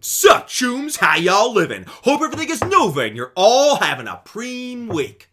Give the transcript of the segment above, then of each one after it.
Sup, chooms, how y'all living? Hope everything is Nova and you're all having a preem week.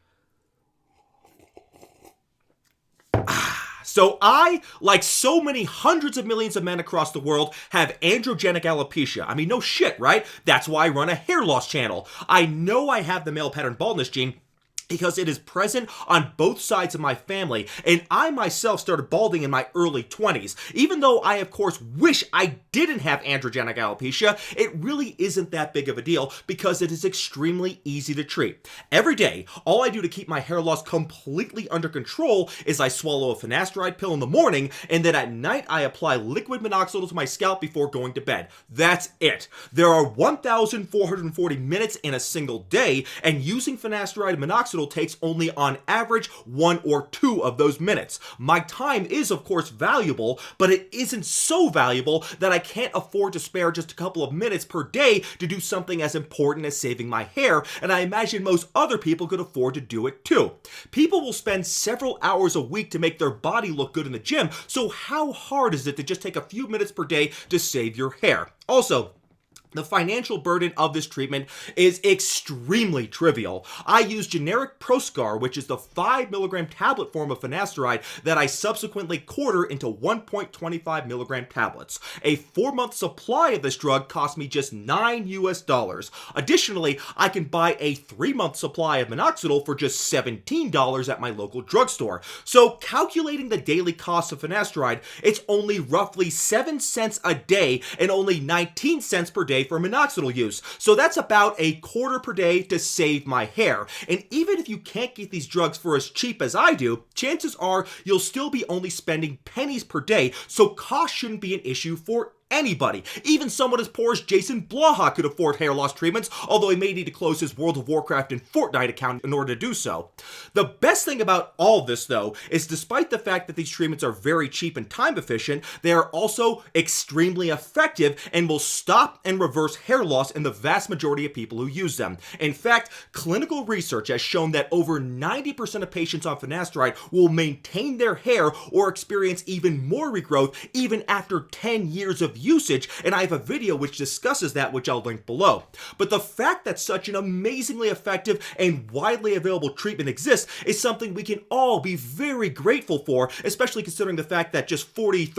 So I, like so many hundreds of millions of men across the world, have androgenic alopecia. I mean, no shit, right? That's why I run a hair loss channel. I know I have the male pattern baldness gene because it is present on both sides of my family, and I myself started balding in my early 20s. Even though I, of course, wish I didn't have androgenic alopecia, it really isn't that big of a deal because it is extremely easy to treat. Every day, all I do to keep my hair loss completely under control is I swallow a finasteride pill in the morning, and then at night I apply liquid minoxidil to my scalp before going to bed. That's it. There are 1,440 minutes in a single day, and using finasteride minoxidil takes only on average 1 or 2 of those minutes. My time is of course valuable, but it isn't so valuable that I can't afford to spare just a couple of minutes per day to do something as important as saving my hair, and I imagine most other people could afford to do it too. People will spend several hours a week to make their body look good in the gym, so how hard is it to just take a few minutes per day to save your hair? Also, the financial burden of this treatment is extremely trivial. I use generic Proscar, which is the 5 milligram tablet form of finasteride that I subsequently quarter into 1.25 milligram tablets. A 4-month supply of this drug cost me just $9 US. Additionally, I can buy a 3-month supply of minoxidil for just $17 at my local drugstore. So calculating the daily cost of finasteride, it's only roughly 7 cents a day and only 19 cents per day for minoxidil use. So that's about a quarter per day to save my hair. And even if you can't get these drugs for as cheap as I do, chances are you'll still be only spending pennies per day, so cost shouldn't be an issue for anybody. Even someone as poor as Jason Blaha could afford hair loss treatments, although he may need to close his World of Warcraft and Fortnite account in order to do so. The best thing about all this, though, is despite the fact that these treatments are very cheap and time efficient, they are also extremely effective and will stop and reverse hair loss in the vast majority of people who use them. In fact, clinical research has shown that over 90% of patients on finasteride will maintain their hair or experience even more regrowth even after 10 years of usage, and I have a video which discusses that, which I'll link below. But the fact that such an amazingly effective and widely available treatment exists is something we can all be very grateful for, especially considering the fact that just 40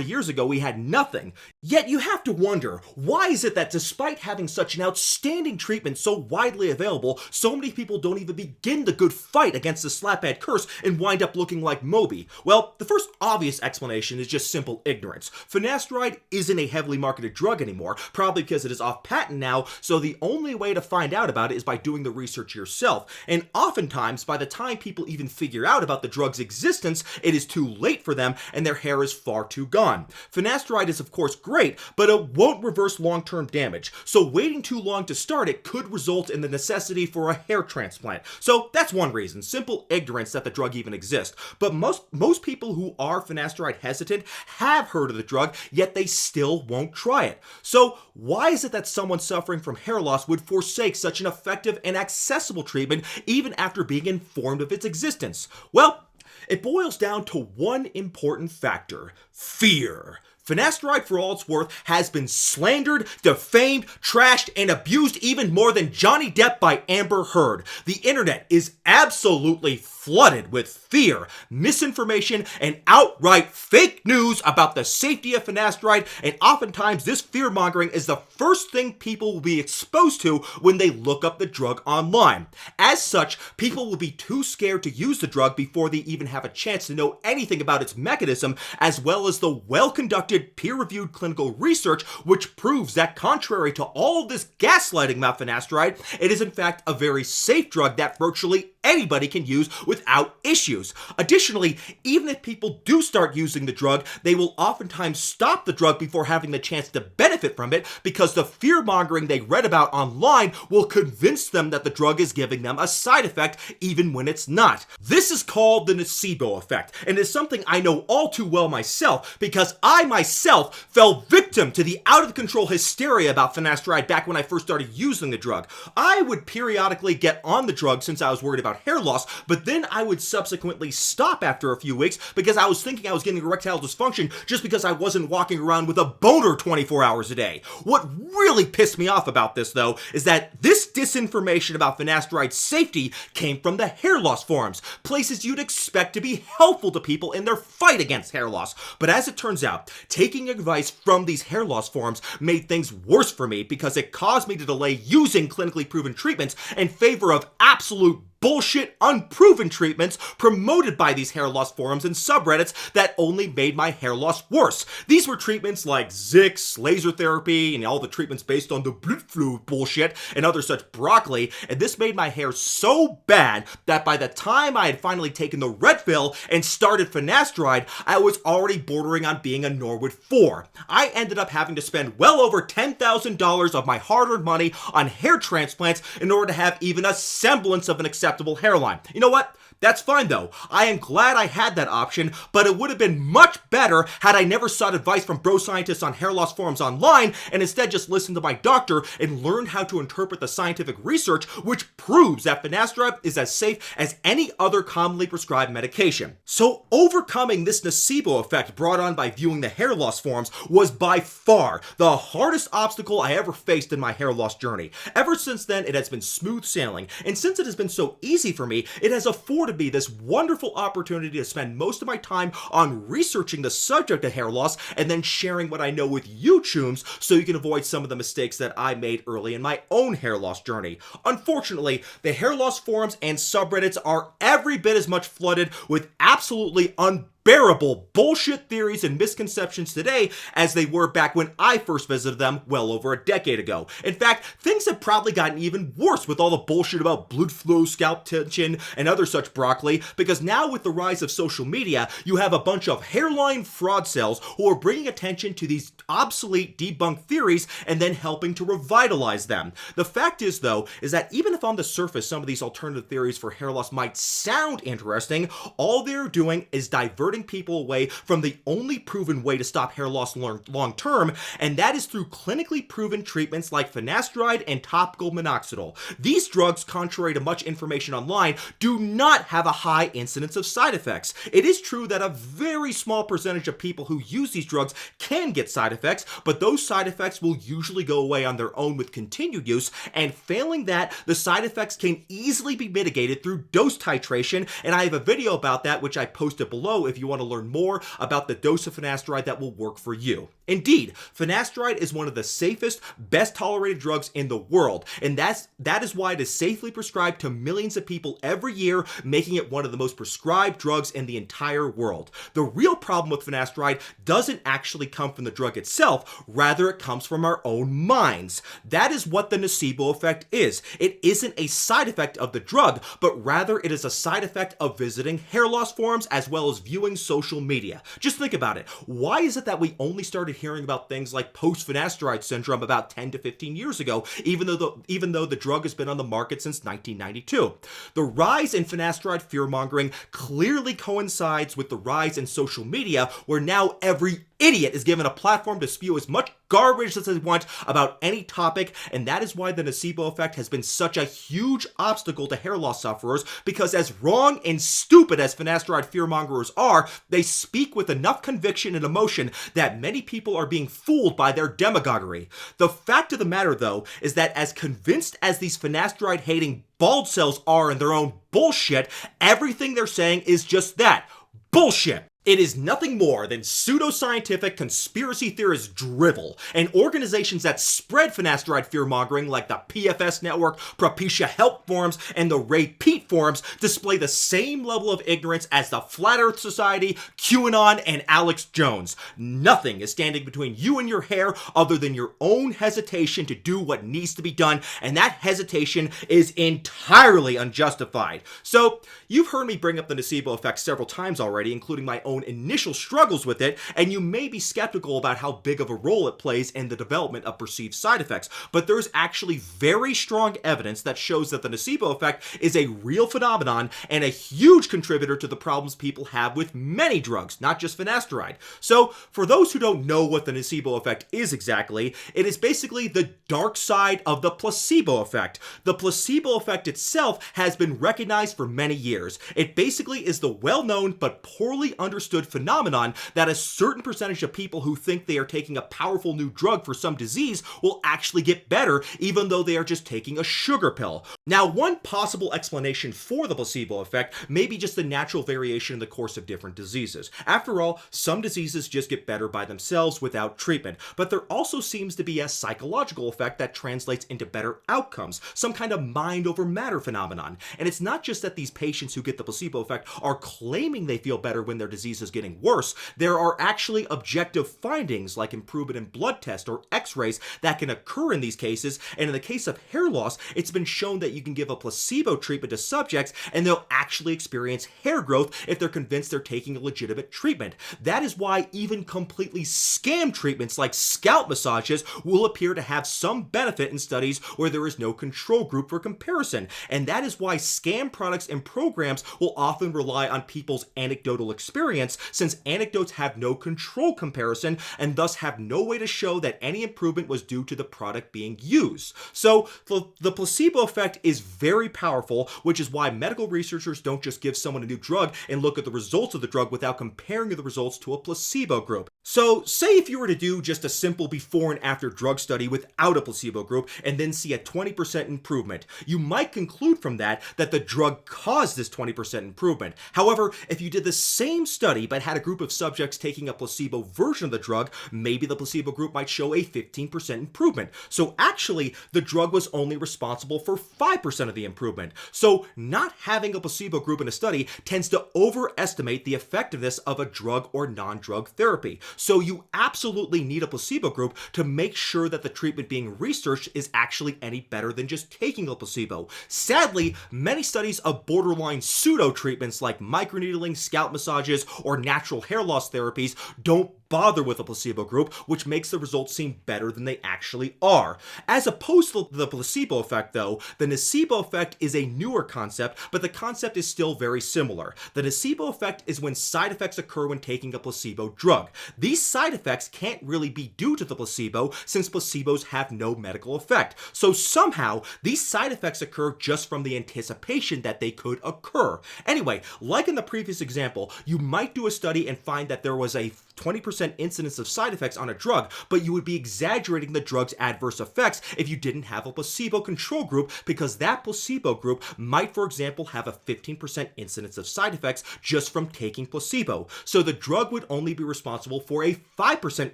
years ago we had nothing. Yet you have to wonder, why is it that despite having such an outstanding treatment so widely available, so many people don't even begin the good fight against the slaphead curse and wind up looking like Moby? Well, the first obvious explanation is just simple ignorance. Finasteride isn't a heavily marketed drug anymore, probably because it is off patent now, so the only way to find out about it is by doing the research yourself. And oftentimes, by the time people even figure out about the drug's existence, it is too late for them and their hair is far too gone. Finasteride is of course great, but it won't reverse long-term damage, so waiting too long to start it could result in the necessity for a hair transplant. So that's one reason, simple ignorance that the drug even exists. But most people who are finasteride hesitant have heard of the drug, yet they still won't try it. So why is it that someone suffering from hair loss would forsake such an effective and accessible treatment even after being informed of its existence? Well, it boils down to one important factor: fear. Finasteride, for all it's worth, has been slandered, defamed, trashed, and abused even more than Johnny Depp by Amber Heard. The internet is absolutely flooded with fear, misinformation, and outright fake news about the safety of finasteride, and oftentimes this fear-mongering is the first thing people will be exposed to when they look up the drug online. As such, people will be too scared to use the drug before they even have a chance to know anything about its mechanism, as well as the well-conducted peer-reviewed clinical research which proves that contrary to all of this gaslighting about finasteride, it is in fact a very safe drug that virtually anybody can use without issues. Additionally, even if people do start using the drug, they will oftentimes stop the drug before having the chance to benefit from it because the fear-mongering they read about online will convince them that the drug is giving them a side effect even when it's not. This is called the nocebo effect, and is something I know all too well myself because I myself fell victim to the out-of-control hysteria about finasteride back when I first started using the drug. I would periodically get on the drug since I was worried about about hair loss, but then I would subsequently stop after a few weeks because I was thinking I was getting erectile dysfunction just because I wasn't walking around with a boner 24 hours a day. What really pissed me off about this, though, is that this disinformation about finasteride safety came from the hair loss forums, places you'd expect to be helpful to people in their fight against hair loss. But as it turns out, taking advice from these hair loss forums made things worse for me because it caused me to delay using clinically proven treatments in favor of absolute bullshit, unproven treatments promoted by these hair loss forums and subreddits that only made my hair loss worse. These were treatments like Zix, laser therapy, and all the treatments based on the blood flu bullshit and other such broccoli, and this made my hair so bad that by the time I had finally taken the red pill and started finasteride, I was already bordering on being a Norwood 4. I ended up having to spend well over $10,000 of my hard-earned money on hair transplants in order to have even a semblance of an acceptable hairline. You know what? That's fine though. I am glad I had that option, but it would have been much better had I never sought advice from bro scientists on hair loss forums online and instead just listened to my doctor and learned how to interpret the scientific research which proves that finasteride is as safe as any other commonly prescribed medication. So overcoming this nocebo effect brought on by viewing the hair loss forums was by far the hardest obstacle I ever faced in my hair loss journey. Ever since then, it has been smooth sailing, and since it has been so easy for me, it has afforded me this wonderful opportunity to spend most of my time on researching the subject of hair loss and then sharing what I know with you chooms so you can avoid some of the mistakes that I made early in my own hair loss journey. Unfortunately, the hair loss forums and subreddits are every bit as much flooded with absolutely unbearable bullshit theories and misconceptions today as they were back when I first visited them well over a decade ago. In fact, things have probably gotten even worse with all the bullshit about blood flow, scalp tension, and other such broccoli, because now with the rise of social media, you have a bunch of hairline fraud cells who are bringing attention to these obsolete debunked theories and then helping to revitalize them. The fact is, though, is that even if on the surface some of these alternative theories for hair loss might sound interesting, all they're doing is diverting people away from the only proven way to stop hair loss long term, and that is through clinically proven treatments like finasteride and topical minoxidil. These drugs, contrary to much information online, do not have a high incidence of side effects. It is true that a very small percentage of people who use these drugs can get side effects, but those side effects will usually go away on their own with continued use, and failing that, the side effects can easily be mitigated through dose titration, and I have a video about that which I posted below if you want to learn more about the dose of finasteride that will work for you. Indeed, finasteride is one of the safest, best tolerated drugs in the world, and that is why it is safely prescribed to millions of people every year, making it one of the most prescribed drugs in the entire world. The real problem with finasteride doesn't actually come from the drug itself, rather it comes from our own minds. That is what the nocebo effect is. It isn't a side effect of the drug, but rather it is a side effect of visiting hair loss forums as well as viewing social media. Just think about it. Why is it that we only started hearing about things like post-finasteride syndrome about 10 to 15 years ago, even though the drug has been on the market since 1992? The rise in finasteride fear-mongering clearly coincides with the rise in social media, where now every idiot is given a platform to spew as much garbage as they want about any topic, and that is why the nocebo effect has been such a huge obstacle to hair loss sufferers, because as wrong and stupid as finasteride fearmongers are, they speak with enough conviction and emotion that many people are being fooled by their demagoguery. The fact of the matter, though, is that as convinced as these finasteride-hating bald cells are in their own bullshit, everything they're saying is just that, bullshit. It is nothing more than pseudoscientific conspiracy theorist drivel, and organizations that spread finasteride fear-mongering like the PFS Network, Propecia Health Forums, and the Ray Pete Forums display the same level of ignorance as the Flat Earth Society, QAnon, and Alex Jones. Nothing is standing between you and your hair other than your own hesitation to do what needs to be done, and that hesitation is entirely unjustified. So, you've heard me bring up the nocebo effect several times already, including my own own initial struggles with it, and you may be skeptical about how big of a role it plays in the development of perceived side effects, but there's actually very strong evidence that shows that the nocebo effect is a real phenomenon and a huge contributor to the problems people have with many drugs, not just finasteride. So, for those who don't know what the nocebo effect is exactly, it is basically the dark side of the placebo effect. The placebo effect itself has been recognized for many years. It basically is the well-known but poorly understood phenomenon that a certain percentage of people who think they are taking a powerful new drug for some disease will actually get better even though they are just taking a sugar pill. Now, one possible explanation for the placebo effect may be just the natural variation in the course of different diseases. After all, some diseases just get better by themselves without treatment, but there also seems to be a psychological effect that translates into better outcomes, some kind of mind over matter phenomenon. And it's not just that these patients who get the placebo effect are claiming they feel better when their disease is getting worse. There are actually objective findings like improvement in blood tests or x-rays that can occur in these cases, and in the case of hair loss, it's been shown that you can give a placebo treatment to subjects and they'll actually experience hair growth if they're convinced they're taking a legitimate treatment. That is why even completely scam treatments like scalp massages will appear to have some benefit in studies where there is no control group for comparison, and that is why scam products and programs will often rely on people's anecdotal experience, since anecdotes have no control comparison and thus have no way to show that any improvement was due to the product being used. So the placebo effect is very powerful, which is why medical researchers don't just give someone a new drug and look at the results of the drug without comparing the results to a placebo group. So say if you were to do just a simple before and after drug study without a placebo group and then see a 20% improvement, you might conclude from that that the drug caused this 20% improvement. However, if you did the same study but had a group of subjects taking a placebo version of the drug, maybe the placebo group might show a 15% improvement. So actually, the drug was only responsible for 5% of the improvement. So not having a placebo group in a study tends to overestimate the effectiveness of a drug or non-drug therapy. So you absolutely need a placebo group to make sure that the treatment being researched is actually any better than just taking a placebo. Sadly, many studies of borderline pseudo treatments like microneedling, scalp massages, or natural hair loss therapies don't bother with a placebo group, which makes the results seem better than they actually are. As opposed to the placebo effect, though, the nocebo effect is a newer concept, but the concept is still very similar. The nocebo effect is when side effects occur when taking a placebo drug. These side effects can't really be due to the placebo, since placebos have no medical effect. So somehow, these side effects occur just from the anticipation that they could occur. Anyway, like in the previous example, you might do a study and find that there was a 20% incidence of side effects on a drug, but you would be exaggerating the drug's adverse effects if you didn't have a placebo control group, because that placebo group might, for example, have a 15% incidence of side effects just from taking placebo. So the drug would only be responsible for a 5%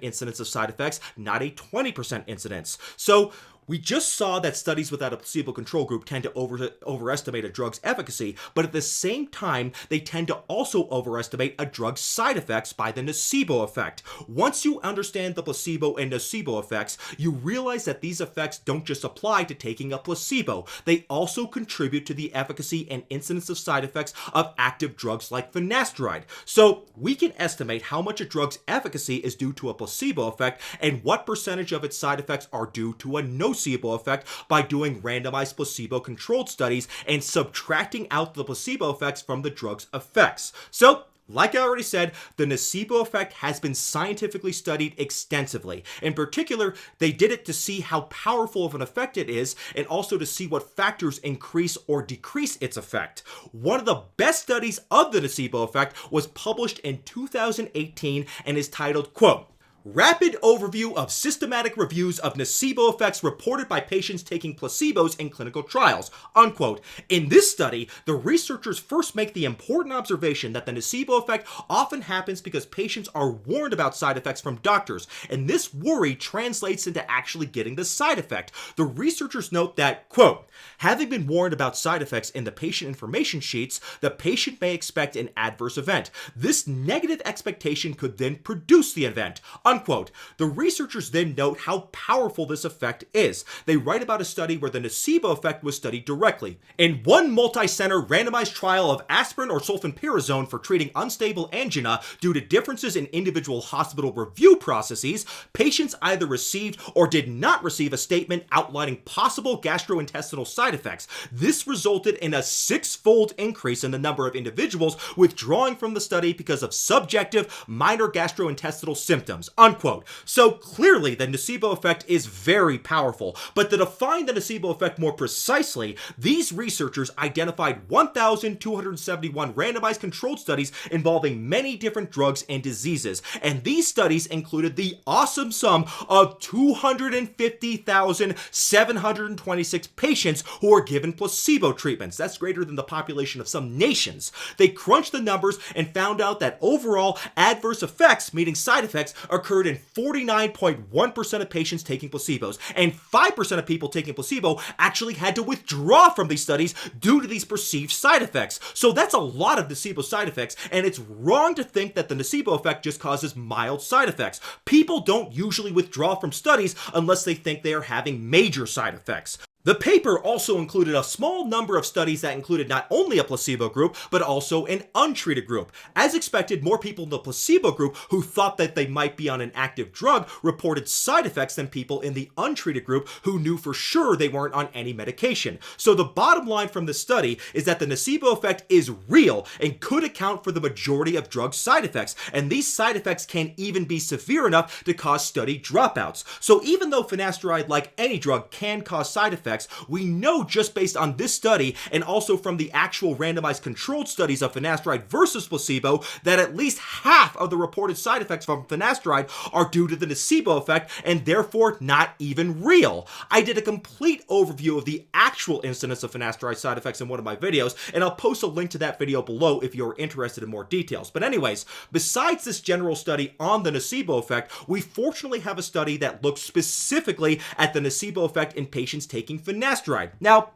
incidence of side effects, not a 20% incidence. So we just saw that studies without a placebo control group tend to overestimate a drug's efficacy, but at the same time, they tend to also overestimate a drug's side effects by the nocebo effect. Once you understand the placebo and nocebo effects, you realize that these effects don't just apply to taking a placebo. They also contribute to the efficacy and incidence of side effects of active drugs like finasteride. So we can estimate how much a drug's efficacy is due to a placebo effect and what percentage of its side effects are due to a nocebo effect by doing randomized placebo-controlled studies and subtracting out the placebo effects from the drug's effects. So, like I already said, the nocebo effect has been scientifically studied extensively. In particular, they did it to see how powerful of an effect it is, and also to see what factors increase or decrease its effect. One of the best studies of the nocebo effect was published in 2018 and is titled, quote, "Rapid Overview of Systematic Reviews of Nocebo Effects Reported by Patients Taking Placebos in Clinical Trials," unquote. In this study, the researchers first make the important observation that the nocebo effect often happens because patients are warned about side effects from doctors, and this worry translates into actually getting the side effect. The researchers note that, quote, "Having been warned about side effects in the patient information sheets, the patient may expect an adverse event. This negative expectation could then produce the event," unquote. The researchers then note how powerful this effect is. They write about a study where the nocebo effect was studied directly. In one multi-center randomized trial of aspirin or sulfentrazone for treating unstable angina due to differences in individual hospital review processes, patients either received or did not receive a statement outlining possible gastrointestinal side effects. This resulted in a 6-fold increase in the number of individuals withdrawing from the study because of subjective minor gastrointestinal symptoms, unquote. So clearly the nocebo effect is very powerful, but to define the nocebo effect more precisely, these researchers identified 1,271 randomized controlled studies involving many different drugs and diseases, and these studies included the awesome sum of 250,726 patients who were given placebo treatments. That's greater than the population of some nations. They crunched the numbers and found out that overall adverse effects, meaning side effects, occurred in 49.1% of patients taking placebos, and 5% of people taking placebo actually had to withdraw from these studies due to these perceived side effects. So that's a lot of nocebo side effects, and it's wrong to think that the nocebo effect just causes mild side effects. People don't usually withdraw from studies unless they think they are having major side effects. The paper also included a small number of studies that included not only a placebo group, but also an untreated group. As expected, more people in the placebo group who thought that they might be on an active drug reported side effects than people in the untreated group who knew for sure they weren't on any medication. So the bottom line from this study is that the nocebo effect is real and could account for the majority of drug side effects, and these side effects can even be severe enough to cause study dropouts. So even though finasteride, like any drug, can cause side effects, we know just based on this study and also from the actual randomized controlled studies of finasteride versus placebo that at least half of the reported side effects from finasteride are due to the nocebo effect and therefore not even real. I did a complete overview of the actual incidence of finasteride side effects in one of my videos, and I'll post a link to that video below if you're interested in more details. But anyways, besides this general study on the nocebo effect, we fortunately have a study that looks specifically at the nocebo effect in patients taking finasteride. Now,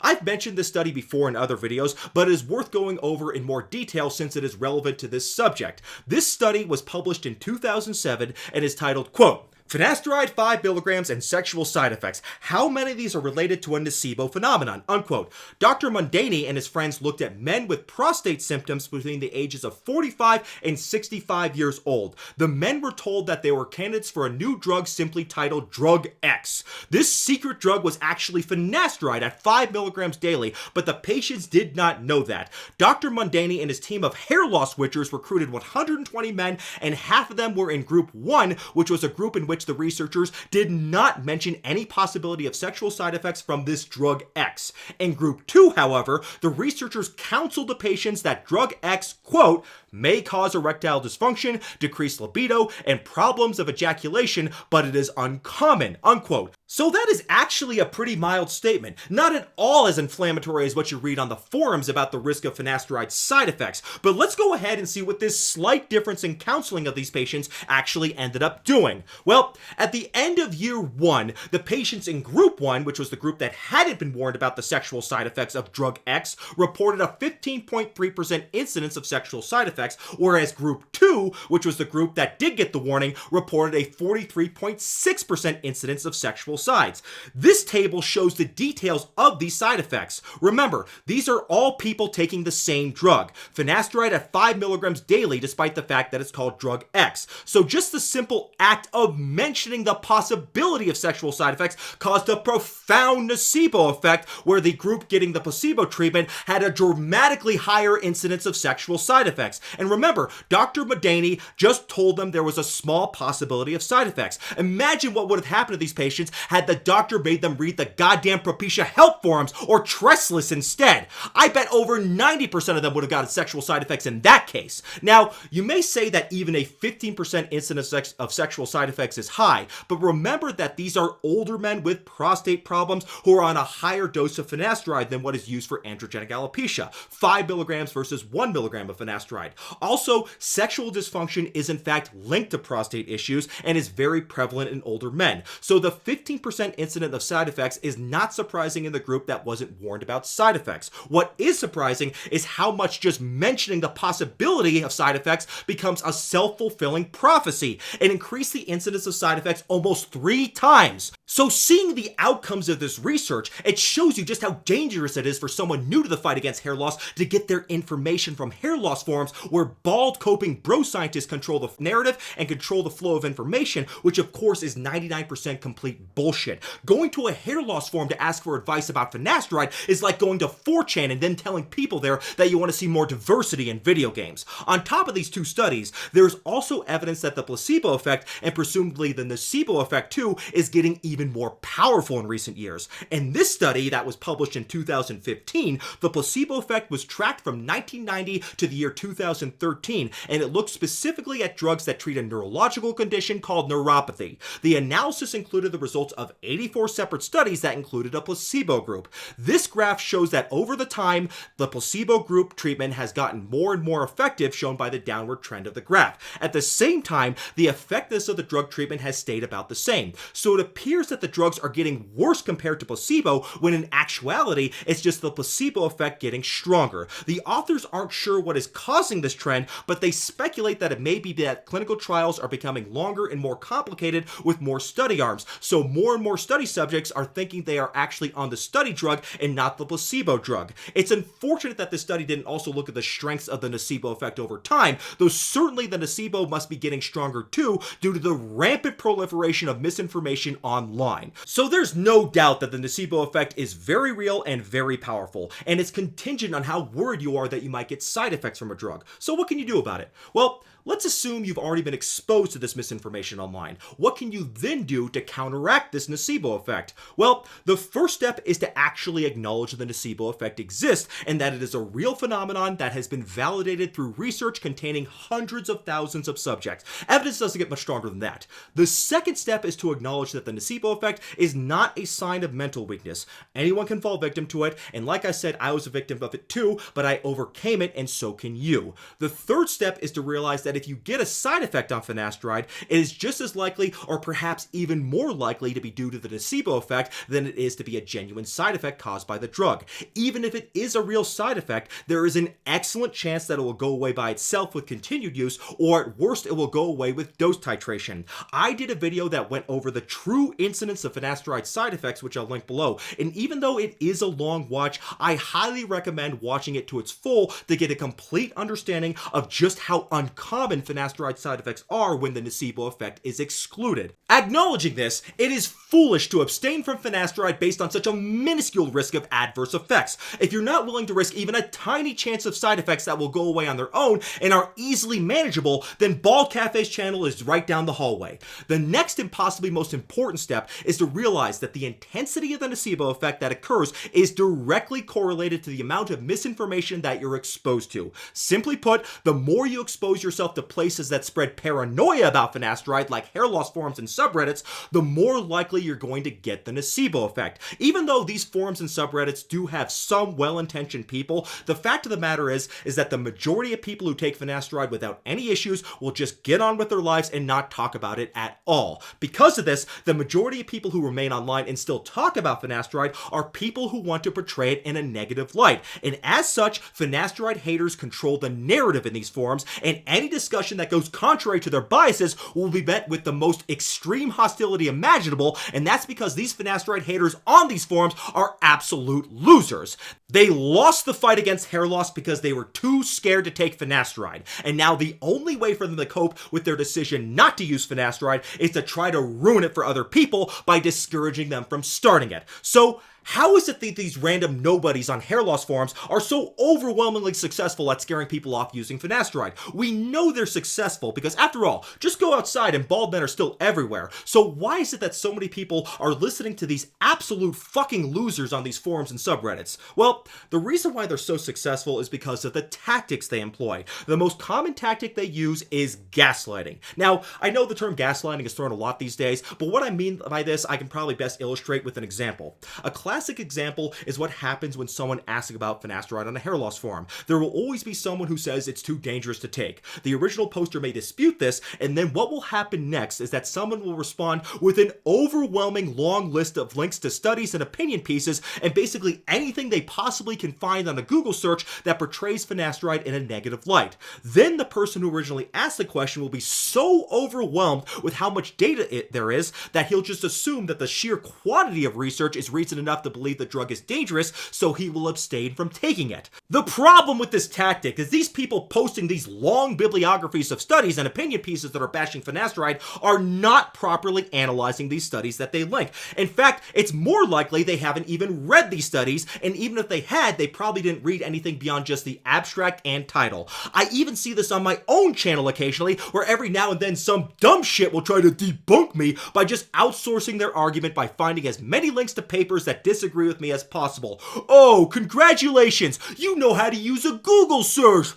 I've mentioned this study before in other videos, but it is worth going over in more detail since it is relevant to this subject. This study was published in 2007 and is titled, quote, Finasteride 5 milligrams and sexual side effects. How many of these are related to a nocebo phenomenon? Unquote. Dr. Mondaini and his friends looked at men with prostate symptoms between the ages of 45 and 65 years old. The men were told that they were candidates for a new drug simply titled Drug X. This secret drug was actually finasteride at 5 milligrams daily, but the patients did not know that. Dr. Mondaini and his team of hair loss witchers recruited 120 men, and half of them were in group 1, which was a group in which the researchers did not mention any possibility of sexual side effects from this drug X. In group 2, however, the researchers counseled the patients that drug X, quote, may cause erectile dysfunction, decreased libido, and problems of ejaculation, but it is uncommon, unquote. So that is actually a pretty mild statement, not at all as inflammatory as what you read on the forums about the risk of finasteride side effects. But let's go ahead and see what this slight difference in counseling of these patients actually ended up doing. Well, at the end of year 1, the patients in group 1, which was the group that hadn't been warned about the sexual side effects of drug X, reported a 15.3% incidence of sexual side effects, whereas group 2, which was the group that did get the warning, reported a 43.6% incidence of sexual sides. This table shows the details of these side effects. Remember, these are all people taking the same drug, finasteride at 5 milligrams daily, despite the fact that it's called drug X. So just the simple act of mentioning the possibility of sexual side effects caused a profound nocebo effect, where the group getting the placebo treatment had a dramatically higher incidence of sexual side effects. And remember, Dr. Mondaini just told them there was a small possibility of side effects. Imagine what would have happened to these patients had the doctor made them read the goddamn Propecia help forums or Treslis instead. I bet over 90% of them would have gotten sexual side effects in that case. Now, you may say that even a 15% incidence of sexual side effects is high, but remember that these are older men with prostate problems who are on a higher dose of finasteride than what is used for androgenic alopecia, 5 milligrams versus 1 milligram of finasteride. Also, sexual dysfunction is in fact linked to prostate issues and is very prevalent in older men. So the 15% 15% incident of side effects is not surprising in the group that wasn't warned about side effects. What is surprising is how much just mentioning the possibility of side effects becomes a self-fulfilling prophecy. It increased the incidence of side effects almost 3 times. So seeing the outcomes of this research, it shows you just how dangerous it is for someone new to the fight against hair loss to get their information from hair loss forums where bald coping bro scientists control the narrative and control the flow of information, which of course is 99% complete bullshit. Going to a hair loss forum to ask for advice about finasteride is like going to 4chan and then telling people there that you want to see more diversity in video games. On top of these 2 studies, there's also evidence that the placebo effect, and presumably the nocebo effect too, is getting even more powerful in recent years. In this study that was published in 2015, the placebo effect was tracked from 1990 to the year 2013, and it looked specifically at drugs that treat a neurological condition called neuropathy. The analysis included the results of 84 separate studies that included a placebo group. This graph shows that over the time, the placebo group treatment has gotten more and more effective, shown by the downward trend of the graph. At the same time, the effectiveness of the drug treatment has stayed about the same. So it appears that the drugs are getting worse compared to placebo, when in actuality, it's just the placebo effect getting stronger. The authors aren't sure what is causing this trend, but they speculate that it may be that clinical trials are becoming longer and more complicated with more study arms. So more and more study subjects are thinking they are actually on the study drug and not the placebo drug. It's unfortunate that this study didn't also look at the strengths of the nocebo effect over time, though certainly the nocebo must be getting stronger too due to the rampant proliferation of misinformation online. So there's no doubt that the nocebo effect is very real and very powerful, and it's contingent on how worried you are that you might get side effects from a drug. So what can you do about it? Well, let's assume you've already been exposed to this misinformation online. What can you then do to counteract this nocebo effect? Well, the first step is to actually acknowledge the nocebo effect exists and that it is a real phenomenon that has been validated through research containing hundreds of thousands of subjects. Evidence doesn't get much stronger than that. The second step is to acknowledge that the nocebo effect is not a sign of mental weakness. Anyone can fall victim to it, and like I said, I was a victim of it too, but I overcame it, and so can you. The third step is to realize that if you get a side effect on finasteride, it is just as likely, or perhaps even more likely, to be due to the nocebo effect than it is to be a genuine side effect caused by the drug. Even if it is a real side effect, there is an excellent chance that it will go away by itself with continued use, or at worst, it will go away with dose titration. I did a video that went over the true incidence of finasteride side effects, which I'll link below, and even though it is a long watch, I highly recommend watching it to its full to get a complete understanding of just how uncommon finasteride side effects are when the nocebo effect is excluded. Acknowledging this, it is foolish to abstain from finasteride based on such a minuscule risk of adverse effects. If you're not willing to risk even a tiny chance of side effects that will go away on their own and are easily manageable, then Bald Cafe's channel is right down the hallway. The next and possibly most important step is to realize that the intensity of the nocebo effect that occurs is directly correlated to the amount of misinformation that you're exposed to. Simply put, the more you expose yourself to places that spread paranoia about finasteride, like hair loss forums and subreddits, the more likely you're going to get the nocebo effect. Even though these forums and subreddits do have some well-intentioned people, the fact of the matter is that the majority of people who take finasteride without any issues will just get on with their lives and not talk about it at all. Because of this, the majority of people who remain online and still talk about finasteride are people who want to portray it in a negative light. And as such, finasteride haters control the narrative in these forums, and any discussion that goes contrary to their biases will be met with the most extreme hostility imaginable, and that's because these finasteride haters on these forums are absolute losers. They lost the fight against hair loss because they were too scared to take finasteride, and now the only way for them to cope with their decision not to use finasteride is to try to ruin it for other people by discouraging them from starting it. So how is it that these random nobodies on hair loss forums are so overwhelmingly successful at scaring people off using finasteride? We know they're successful because, after all, just go outside and bald men are still everywhere. So why is it that so many people are listening to these absolute fucking losers on these forums and subreddits? Well, the reason why they're so successful is because of the tactics they employ. The most common tactic they use is gaslighting. Now, I know the term gaslighting is thrown a lot these days, but what I mean by this I can probably best illustrate with an example. A classic example is what happens when someone asks about finasteride on a hair loss forum. There will always be someone who says it's too dangerous to take. The original poster may dispute this, and then what will happen next is that someone will respond with an overwhelming long list of links to studies and opinion pieces, and basically anything they possibly can find on a Google search that portrays finasteride in a negative light. Then the person who originally asked the question will be so overwhelmed with how much data there is that he'll just assume that the sheer quantity of research is reason enough to believe the drug is dangerous, so he will abstain from taking it. The problem with this tactic is these people posting these long bibliographies of studies and opinion pieces that are bashing finasteride are not properly analyzing these studies that they link. In fact, it's more likely they haven't even read these studies, and even if they had, they probably didn't read anything beyond just the abstract and title. I even see this on my own channel occasionally, where every now and then some dumb shit will try to debunk me by just outsourcing their argument by finding as many links to papers that disagree with me as possible. Oh, congratulations! You know how to use a Google search!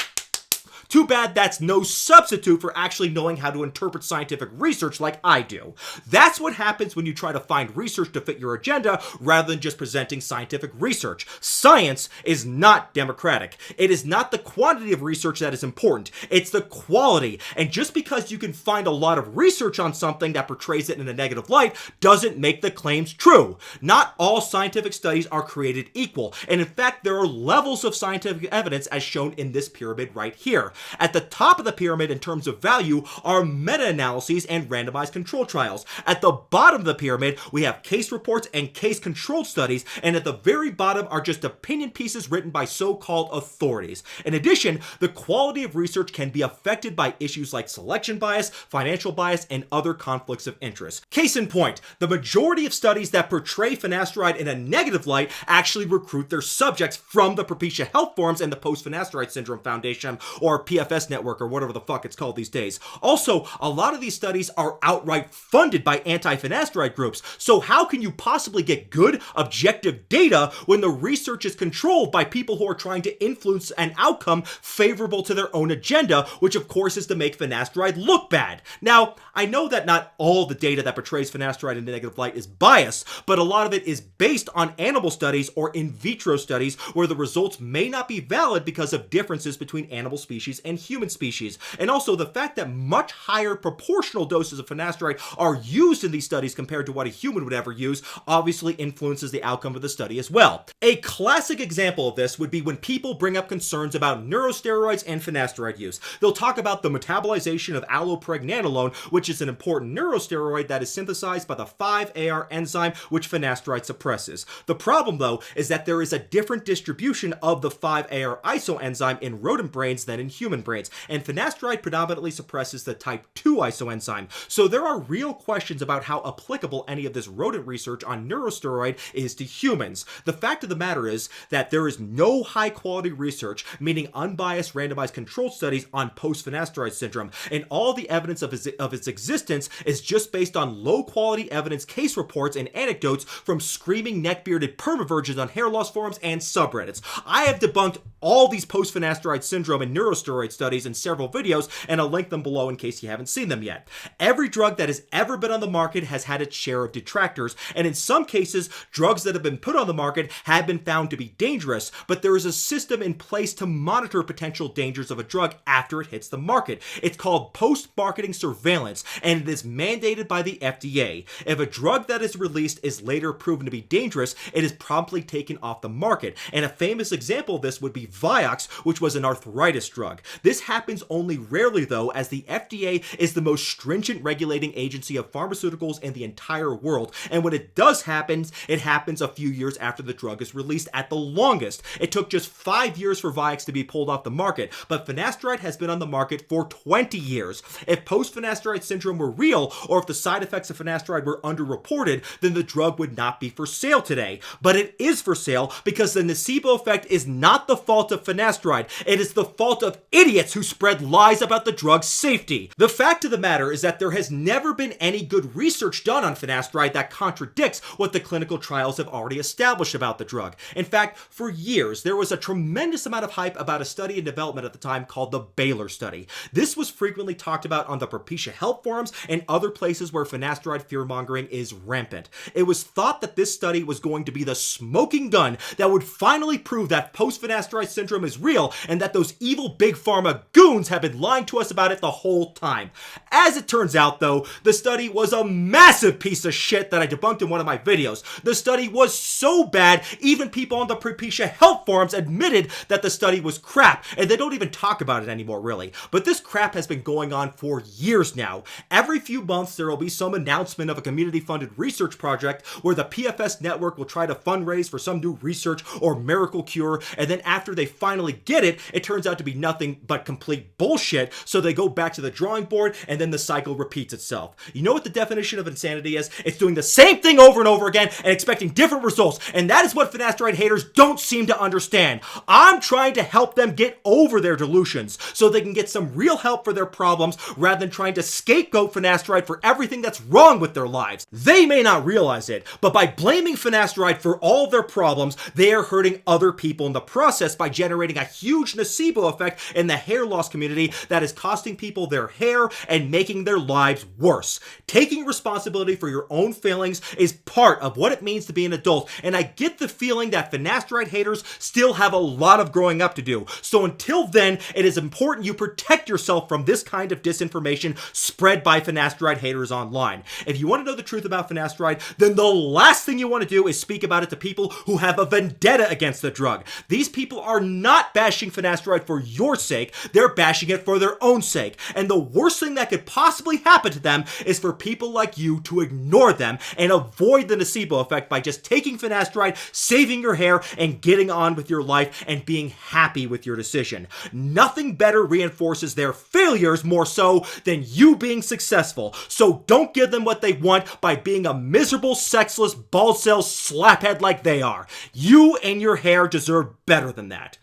Too bad that's no substitute for actually knowing how to interpret scientific research like I do. That's what happens when you try to find research to fit your agenda rather than just presenting scientific research. Science is not democratic. It is not the quantity of research that is important. It's the quality. And just because you can find a lot of research on something that portrays it in a negative light doesn't make the claims true. Not all scientific studies are created equal. And in fact, there are levels of scientific evidence as shown in this pyramid right here. At the top of the pyramid in terms of value are meta-analyses and randomized control trials. At the bottom of the pyramid, we have case reports and case-controlled studies, and at the very bottom are just opinion pieces written by so-called authorities. In addition, the quality of research can be affected by issues like selection bias, financial bias, and other conflicts of interest. Case in point, the majority of studies that portray finasteride in a negative light actually recruit their subjects from the Propecia Health Forums and the Post-Finasteride Syndrome Foundation, or PFS Network, or whatever the fuck it's called these days. Also, a lot of these studies are outright funded by anti-finasteride groups, so how can you possibly get good, objective data when the research is controlled by people who are trying to influence an outcome favorable to their own agenda, which of course is to make finasteride look bad? Now, I know that not all the data that portrays finasteride in a negative light is biased, but a lot of it is based on animal studies or in vitro studies where the results may not be valid because of differences between animal species and human species. And also the fact that much higher proportional doses of finasteride are used in these studies compared to what a human would ever use obviously influences the outcome of the study as well. A classic example of this would be when people bring up concerns about neurosteroids and finasteride use. They'll talk about the metabolization of allopregnanolone, which is an important neurosteroid that is synthesized by the 5-AR enzyme, which finasteride suppresses. The problem, though, is that there is a different distribution of the 5-AR isoenzyme in rodent brains than in human brains, and finasteride predominantly suppresses the type 2 isoenzyme. So there are real questions about how applicable any of this rodent research on neurosteroid is to humans. The fact of the matter is that there is no high-quality research, meaning unbiased randomized controlled studies on post-finasteride syndrome, and all the evidence of its existence is just based on low-quality evidence case reports and anecdotes from screaming neck-bearded permavirgins on hair loss forums and subreddits. I have debunked all these post-finasteride syndrome and neurosteroid studies in several videos, and I'll link them below in case you haven't seen them yet. Every drug that has ever been on the market has had its share of detractors, and in some cases, drugs that have been put on the market have been found to be dangerous, but there is a system in place to monitor potential dangers of a drug after it hits the market. It's called post-marketing surveillance, and it is mandated by the FDA. If a drug that is released is later proven to be dangerous, it is promptly taken off the market, and a famous example of this would be Vioxx, which was an arthritis drug. This happens only rarely, though, as the FDA is the most stringent regulating agency of pharmaceuticals in the entire world, and when it does happen, it happens a few years after the drug is released at the longest. It took just 5 years for Vioxx to be pulled off the market, but finasteride has been on the market for 20 years. If post-finasteride syndrome were real, or if the side effects of finasteride were underreported, then the drug would not be for sale today. But it is for sale because the nocebo effect is not the fault of finasteride. It is the fault of idiots who spread lies about the drug's safety. The fact of the matter is that there has never been any good research done on finasteride that contradicts what the clinical trials have already established about the drug. In fact, for years, there was a tremendous amount of hype about a study in development at the time called the Baylor study. This was frequently talked about on the Propecia Health forums and other places where finasteride fear-mongering is rampant. It was thought that this study was going to be the smoking gun that would finally prove that post-finasteride syndrome is real and that those evil big pharma goons have been lying to us about it the whole time. As it turns out, though, the study was a massive piece of shit that I debunked in one of my videos. The study was so bad, even people on the Propecia Health forums admitted that the study was crap, and they don't even talk about it anymore, really. But this crap has been going on for years now. Every few months, there will be some announcement of a community-funded research project where the PFS network will try to fundraise for some new research or miracle cure, and then after they finally get it, it turns out to be nothing but complete bullshit, so they go back to the drawing board, and then the cycle repeats itself. You know what the definition of insanity is? It's doing the same thing over and over again and expecting different results, and that is what finasteride haters don't seem to understand. I'm trying to help them get over their delusions so they can get some real help for their problems rather than trying to scapegoat finasteride for everything that's wrong with their lives. They may not realize it, but by blaming finasteride for all of their problems, they are hurting other people in the process by generating a huge nocebo effect in the hair loss community that is costing people their hair and making their lives worse. Taking responsibility for your own failings is part of what it means to be an adult, and I get the feeling that finasteride haters still have a lot of growing up to do. So until then, it is important you protect yourself from this kind of disinformation spread by finasteride haters online. If you want to know the truth about finasteride, then the last thing you want to do is speak about it to people who have a vendetta against the drug. These people are not bashing finasteride for your sake, they're bashing it for their own sake. And the worst thing that could possibly happen to them is for people like you to ignore them and avoid the nocebo effect by just taking finasteride, saving your hair, and getting on with your life and being happy with your decision. Nothing better reinforces their failures more so than you being successful. So don't give them what they want by being a miserable, sexless, bald cell slaphead like they are. You and your hair deserve better than that.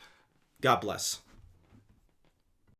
God bless.